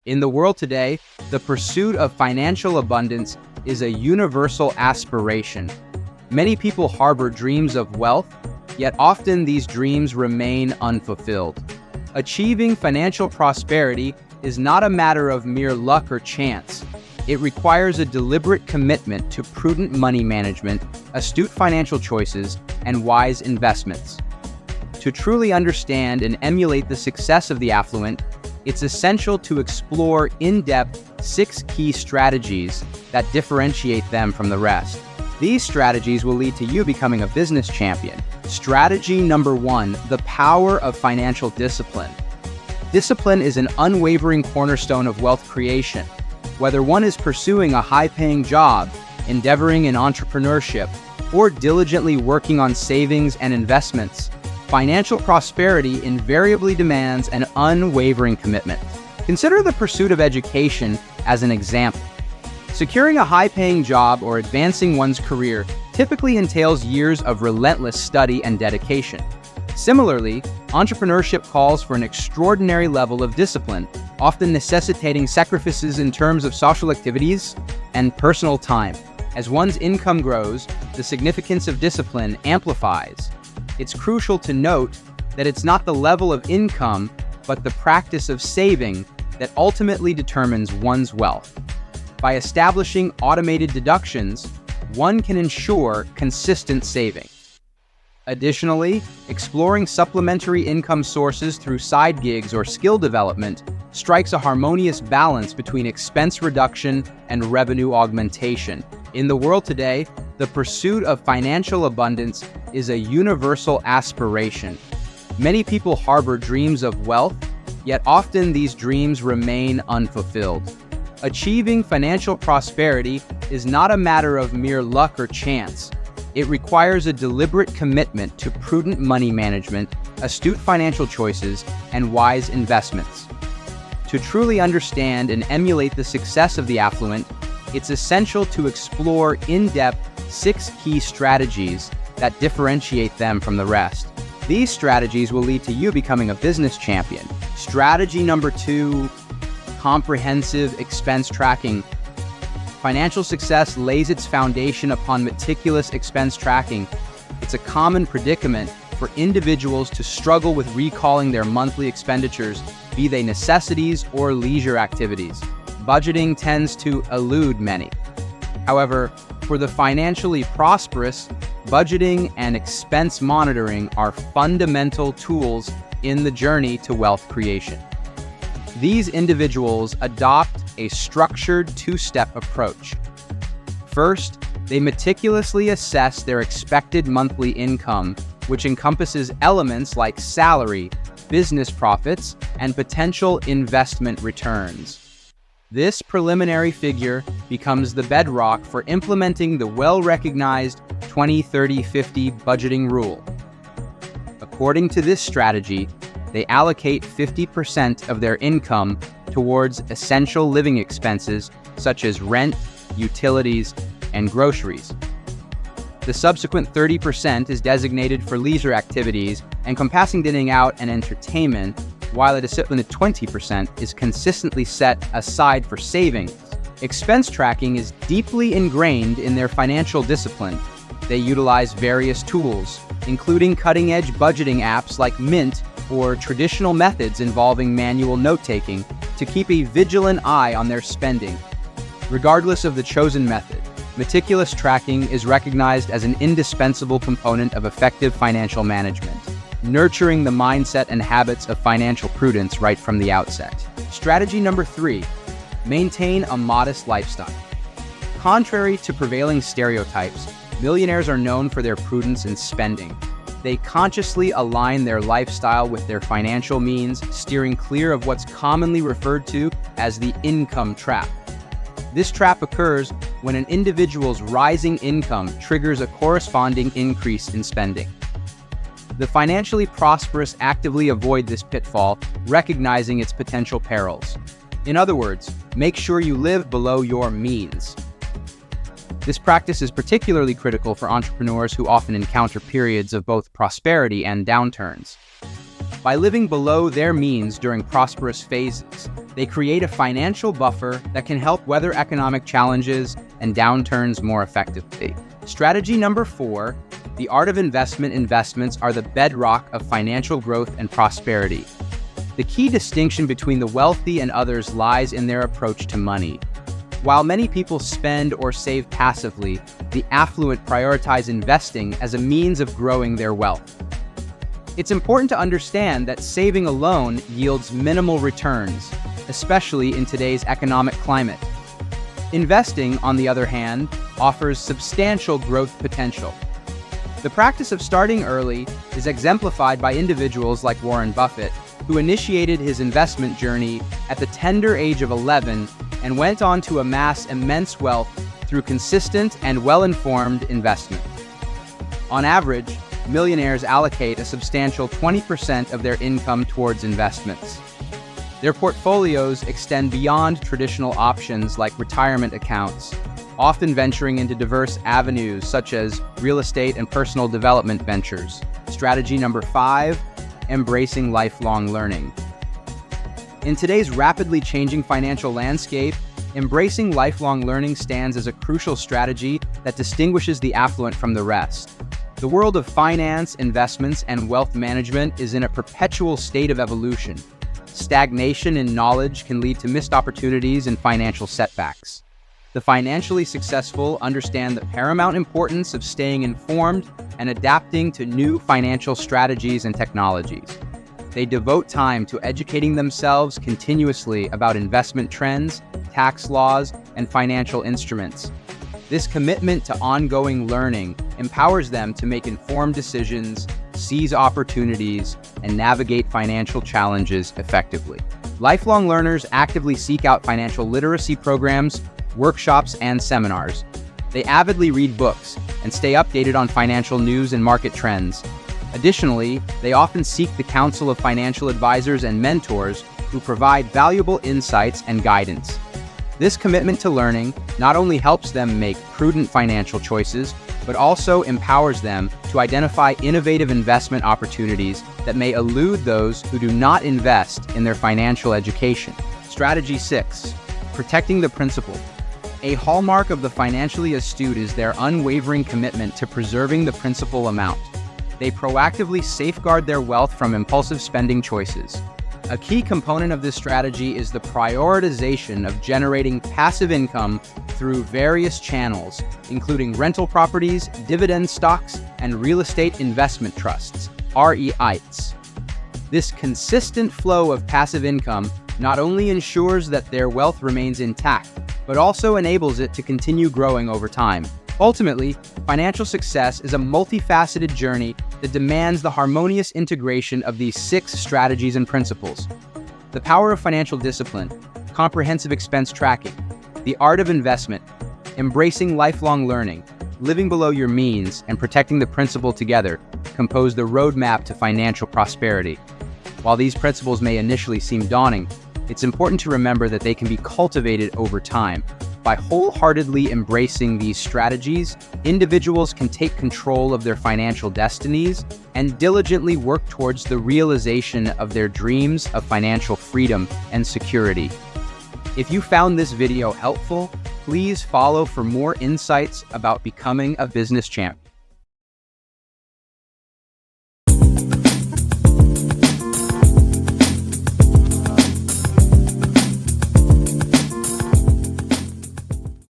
In the world today, the pursuit of financial abundance is a universal aspiration. Many people harbor dreams of wealth, yet often these dreams remain unfulfilled. Achieving financial prosperity is not a matter of mere luck or chance. It requires a deliberate commitment to prudent money management, astute financial choices, and wise investments. To truly understand and emulate the success of the affluent, it's essential to explore in-depth 6 key strategies that differentiate them from the rest. These strategies will lead to you becoming a business champion. Strategy number 1, the power of financial discipline. Discipline is an unwavering cornerstone of wealth creation. Whether one is pursuing a high-paying job, endeavoring in entrepreneurship, or diligently working on savings and investments, financial prosperity invariably demands an unwavering commitment. Consider the pursuit of education as an example. Securing a high-paying job or advancing one's career typically entails years of relentless study and dedication. Similarly, entrepreneurship calls for an extraordinary level of discipline, often necessitating sacrifices in terms of social activities and personal time. As one's income grows, the significance of discipline amplifies. It's crucial to note that it's not the level of income, but the practice of saving that ultimately determines one's wealth. By establishing automated deductions, one can ensure consistent saving. Additionally, exploring supplementary income sources through side gigs or skill development strikes a harmonious balance between expense reduction and revenue augmentation. In the world today, the pursuit of financial abundance is a universal aspiration. Many people harbor dreams of wealth, yet often these dreams remain unfulfilled. Achieving financial prosperity is not a matter of mere luck or chance. It requires a deliberate commitment to prudent money management, astute financial choices, and wise investments. To truly understand and emulate the success of the affluent, it's essential to explore in-depth 6 key strategies that differentiate them from the rest. These strategies will lead to you becoming a business champion. Strategy number 2, comprehensive expense tracking. Financial success lays its foundation upon meticulous expense tracking. It's a common predicament for individuals to struggle with recalling their monthly expenditures, be they necessities or leisure activities. Budgeting tends to elude many. However, for the financially prosperous, budgeting and expense monitoring are fundamental tools in the journey to wealth creation. These individuals adopt a structured 2-step approach. First, they meticulously assess their expected monthly income, which encompasses elements like salary, business profits, and potential investment returns. This preliminary figure becomes the bedrock for implementing the well-recognized 20-30-50 budgeting rule. According to this strategy, they allocate 50% of their income towards essential living expenses such as rent, utilities, and groceries. The subsequent 30% is designated for leisure activities encompassing dining out and entertainment, while a disciplined 20% is consistently set aside for savings. Expense tracking is deeply ingrained in their financial discipline. They utilize various tools, including cutting-edge budgeting apps like Mint or traditional methods involving manual note-taking to keep a vigilant eye on their spending. Regardless of the chosen method, meticulous tracking is recognized as an indispensable component of effective financial management, nurturing the mindset and habits of financial prudence right from the outset. Strategy number 3, maintain a modest lifestyle. Contrary to prevailing stereotypes, millionaires are known for their prudence in spending. They consciously align their lifestyle with their financial means, steering clear of what's commonly referred to as the income trap. This trap occurs when an individual's rising income triggers a corresponding increase in spending. The financially prosperous actively avoid this pitfall, recognizing its potential perils. In other words, make sure you live below your means. This practice is particularly critical for entrepreneurs who often encounter periods of both prosperity and downturns. By living below their means during prosperous phases, they create a financial buffer that can help weather economic challenges and downturns more effectively. Strategy number 4, the art of investments are the bedrock of financial growth and prosperity. The key distinction between the wealthy and others lies in their approach to money. While many people spend or save passively, the affluent prioritize investing as a means of growing their wealth. It's important to understand that saving alone yields minimal returns, especially in today's economic climate. Investing, on the other hand, offers substantial growth potential. The practice of starting early is exemplified by individuals like Warren Buffett, who initiated his investment journey at the tender age of 11 and went on to amass immense wealth through consistent and well-informed investment. On average, millionaires allocate a substantial 20% of their income towards investments. Their portfolios extend beyond traditional options like retirement accounts, often venturing into diverse avenues such as real estate and personal development ventures. Strategy number 5, embracing lifelong learning. In today's rapidly changing financial landscape, embracing lifelong learning stands as a crucial strategy that distinguishes the affluent from the rest. The world of finance, investments, and wealth management is in a perpetual state of evolution. Stagnation in knowledge can lead to missed opportunities and financial setbacks. The financially successful understand the paramount importance of staying informed and adapting to new financial strategies and technologies. They devote time to educating themselves continuously about investment trends, tax laws, and financial instruments. This commitment to ongoing learning empowers them to make informed decisions, seize opportunities, and navigate financial challenges effectively. Lifelong learners actively seek out financial literacy programs, workshops, and seminars. They avidly read books and stay updated on financial news and market trends. Additionally, they often seek the counsel of financial advisors and mentors who provide valuable insights and guidance. This commitment to learning not only helps them make prudent financial choices, but also empowers them to identify innovative investment opportunities that may elude those who do not invest in their financial education. Strategy 6, protecting the principal. A hallmark of the financially astute is their unwavering commitment to preserving the principal amount. They proactively safeguard their wealth from impulsive spending choices. A key component of this strategy is the prioritization of generating passive income through various channels, including rental properties, dividend stocks, and real estate investment trusts, REITs. This consistent flow of passive income not only ensures that their wealth remains intact, but also enables it to continue growing over time. Ultimately, financial success is a multifaceted journey that demands the harmonious integration of these 6 strategies and principles. The power of financial discipline, comprehensive expense tracking, the art of investment, embracing lifelong learning, living below your means, and protecting the principal together compose the roadmap to financial prosperity. While these principles may initially seem daunting, it's important to remember that they can be cultivated over time. By wholeheartedly embracing these strategies, individuals can take control of their financial destinies and diligently work towards the realization of their dreams of financial freedom and security. If you found this video helpful, please follow for more insights about becoming a business champion.